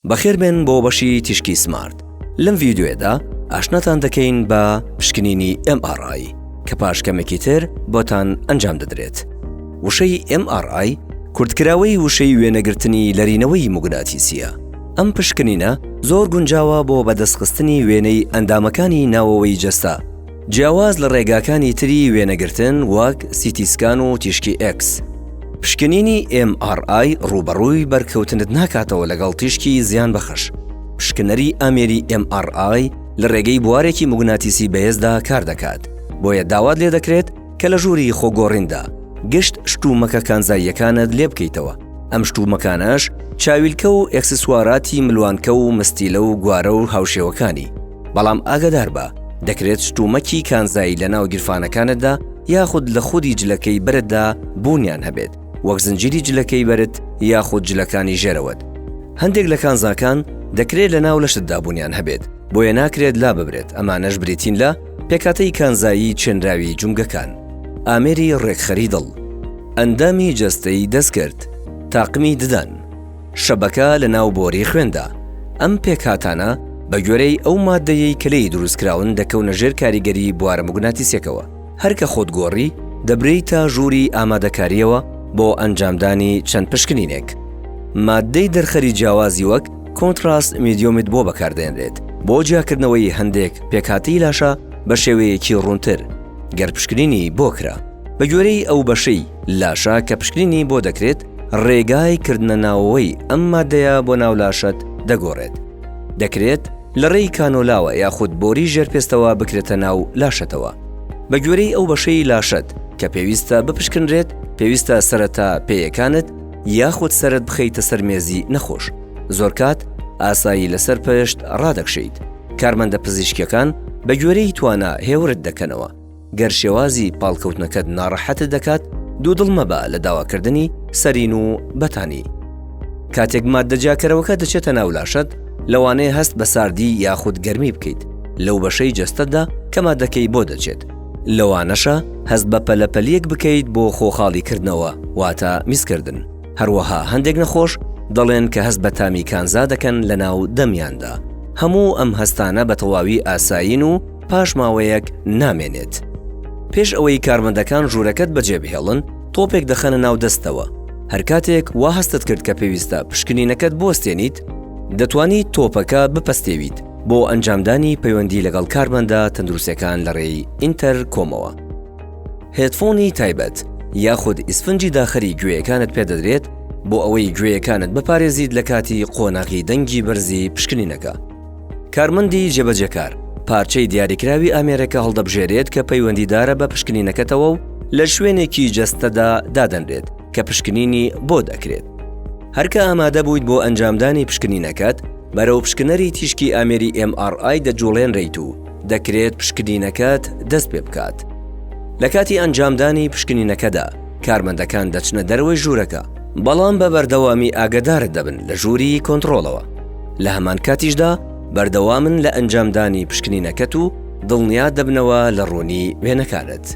بەخێر بێن بۆ بەشی تیشکی سمارت. لەم ڤیدیۆیەدا ئاشناتان دەکەین بە پشکنینی MRI کە پاشکەمێکی تر بۆتان ئەنجام دەدرێت. وشەی MRI کورتکراوەی وشەی وێنەگرتنی لەرینەوەی موگناتیسیە. ئەم پشکنینە زۆر گونجاوە بۆ بەدەستخستنی وێنەی ئەندامەکانی ناوەوەی جەستە، جیاواز لە ڕێگاکانی تری وێنەگرتن وەک سیتیسکان و تیشکی X. پشکنینی MRI ڕوبەڕووی بەرکەوتنت ناکاتەوە لەگەڵ تیشکی زیان بەخش. پشکنەری ئامێری MRI لە ڕێگەی بوارێکی موگناتیسی بەهێزدا کار دەکات، بۆیە داوات لێ دەکرێت کە لە ژووری خۆگۆڕیندا گشت شتومەکە کانزاییەکانت لێ بکەیتەوە. ئەم شتومەکانەش چاویلکە و ئەکسسوارات ملوانکە و مستیلە و گوارە و هاوشێوەکانی. بەڵام ئاگادار بە، دەکرێت شتومەکی کانزایی لە ناو گیرفانەکانتدا یاخود لە خودی جلەکەی بەرتدا بوونیان هەبێت، وەک زنجیری جلەکەی بەرت یاخود جلەکانی ژێرەوەت. هەندێک لە کانزاکان دەکرێت لە ناو لەشتدا بوونیان هەبێت، بۆیە ناکرێت لا ببرێت. ئەمانەش بریتین لە پێکاتەی کانزایی چێنراوی جومگەکان. ئامێری ڕێکخەری دڵ، ئەندامی جەستەی دەستکرد، تاقمی ددان، شەبەکە لە ناو بۆری خوێندا. ئەم پێکهاتانە بە گوێرەی ئەو مادەیەی کە لێی دروستکراون دەکەونە ژێر کاریگەری بوارە موگناتیسیەکەوە. هەرکە خۆت گۆڕی دەبرێت تا ژووری ئامادەکاریەوە بۆ ئەنجامدانی چەند پشکنینێک. مادەی دەرخەری جیاوازی وەک کۆنتراست میدیۆمت بۆ بەکاردێنرێت بۆ جیاکردنەوەی هەندێک پێکهاتی لاشە بە شێوەیەکی ڕوونتر. گەر پشکنینی بۆ کرا بە گوێرەی ئەو بەشەی لاشە کە پشکنینی بۆ دەکرێت، ڕێگای کردنە ناوەوەی ئەم مادەیە بۆ ناو لاشت دەگۆڕێت. دەکرێت لە ڕێی کانۆلاوە یاخود بۆری ژێرپێستەوە بکرێتە ناو لاشەتەوە. بە گوێرەی ئەو بەشەی لاشت کە پێویستە بپشکنرێت، پێویستە سەرەتا پێیەکانت یاخود سەرت بخەیتە سەر مێزی نەخۆش. زۆر کات ئاسایی لەسەر پشت ڕادەکشیت. کارمەندە پزیشکیەکان بە گوێرەی توانە هێورت دەکەنەوە. گەر شێوازی پاڵکەوتنەکەت ناڕەحەتت دەکات، دوودڵ مەبە لە داواکردنی سەرین و بەتانی. کاتێک مادەجیاکەرەوەکە دەچێتە ناو لاشت، لەوانەیە هەست بە ساردی یاخود گەرمی بکەیت لەو بەشەی جەستەتدا کە مادەکەی بۆ دەچێت. لەوانەشە هەست بە پەلەپەلیەک بکەیت بۆ خۆخاڵیکردنەوە، واتە میزکردن. هەروەها هەندێک نەخۆش دەڵێن کە هەست بە تامی کانزا دەکەن لە ناو دەمیاندا. هەموو ئەم هەستانە بە تەواوی ئاسایین و پاش ماوەیەک نامێنێت. پێش ئەوەی کارمەندەکان ژوورەکەت بەجێبهێڵن، تۆپێک دەخەنە ناو دەستەوە. هەر کاتێک وا هەستت کرد کە پێویستە پشکنینەکەت بوەستێنیت، دەتوانیت تۆپەکە بپەستێویت بۆ ئەنجامدانی پەیوەندی لەگەڵ کارمەندە تەندروستەکان لە ڕێی ئینتەرکۆمەوە. هێدفۆنی تایبەت یاخود ئیسفنجی داخەری گوێیەکانت پێدەدرێت بۆ ئەوەی گوێیەکانت بپارێزیت لە کاتی قۆناغی دەنگی بەرزی پشکنینەکە. کارمەندی جێبەجێکار پارچەی دیاریکراوی ئامێرەکە هەڵدەبژێرێت کە پەیوەندیدارە بە پشکنینەکەتەوە و لە شوێنێکی جەستەدا دادەنرێت کە پشکنینی بۆ دەکرێت. هەرکە ئامادە بوویت بۆ ئەنجامدانی پشکنینەکەت، بەرەو پشکنەری تیشکی ئامێری MRI دەجوڵێنرێیت و دەکرێت پشکنینەکەت دەست پێ بکات. لە کاتی ئەنجامدانی پشکنینەکەدا کارمەندەکان دەچنە دەروەی ژوورەکە، بەڵام بە بەردەوامی ئاگادارت دەبن لە ژووری کۆنتڕۆڵەوە. لە هەمان کاتیشدا بەردەوامن لە ئەنجامدانی پشکنینەکەت و دڵنیا دەبنەوە لە ڕوونی وێنەکانت.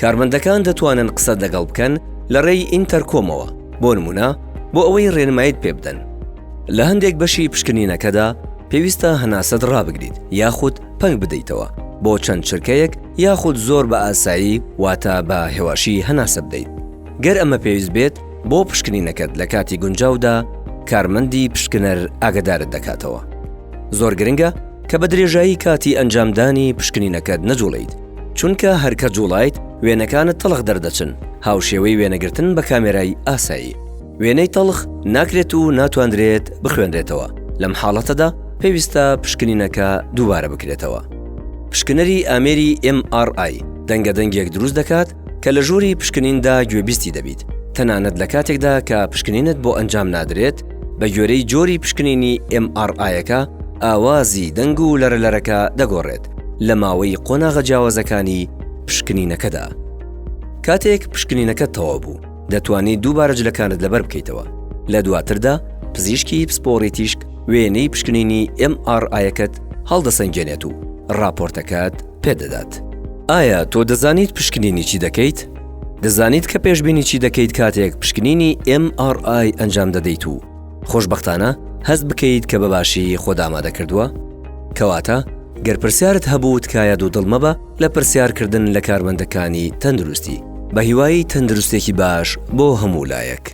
کارمەندەکان دەتوانن قسە دەگەڵ بکەن لە ڕێی ئینتەرکۆمەوە، بۆ نمونە بۆ ئەوەی ڕێنماییت پێ بدەن. لە هەندێک بەشی پشکنینەکەدا پێویستە هەناسەت ڕابگریت یاخود پەنگ بدەیتەوە بۆ چەند چرکەیەک یاخود زۆر بە ئاسایی، واتە بە هێواشی هەناسە بدەیت. گەر ئەمە پێویست بێت بۆ پشکنینەکەت لە کاتی گونجاودا، کارمەندی پشکنەر ئاگادارت دەکاتەوە. زۆر گرنگە کە بە درێژایی کاتی ئەنجامدانی پشکنینەکەت نەجوڵیت، چونکە هەرکە جوڵایت وێنەکانت تەڵخ دەردەچن. هاوشێوەی وێنەگرتن بە کامێرای ئاسایی. وێنەی تەڵخ ناکرێت و ناتوانرێت بخوێنرێتەوە. لەم حاڵەتەدا پێویستە پشکنینەکە دووبارە بکرێتەوە. پشکنەری ئامێری MRI دەنگەدەنگێک دروست دەکات کە لە ژووری پشکنیندا گوێبیستی دەبیت. تەنانەت لە کاتێکدا کە پشکنینت بۆ ئەنجام نادرێت، بە گوێرەی جۆری پشکنینی MRI-ەکە ئاوازی دەنگ و لەرەلەرەکە دەگۆڕێت لە ماوەی قۆناغە جیاوازەکانی پشکنینەکەدا. کاتێک پشکنینەکە تەواو بوو، دەتوانیت دووبارە جلەکانت لەبەر بکەیتەوە. لە دواتردا پزیشکی پسپۆڕی تیشک وێنەی پشکنینی MRI-ەکەت هەڵدەسەنگێنێت و راپۆرتەکەت پێدەدات. ئایا تۆ دەزانیت پشکنینی چی دەکەیت؟ دەزانیت کە پێشبینی چی دەکەیت کاتێک پشکنینی MRI ئەنجام دەدەیت و خۆشبەختانە هەست بکەیت کە بەباشی خۆت ئامادە کردووە؟ کەواتە گەر پرسیارت هەبوو تکایە دوو دڵ مەبە لە پرسیارکردن لە کارمەندەکانی تەندروستی بە هیوایی تەندروستێکی باش بۆ هەموو لایەک.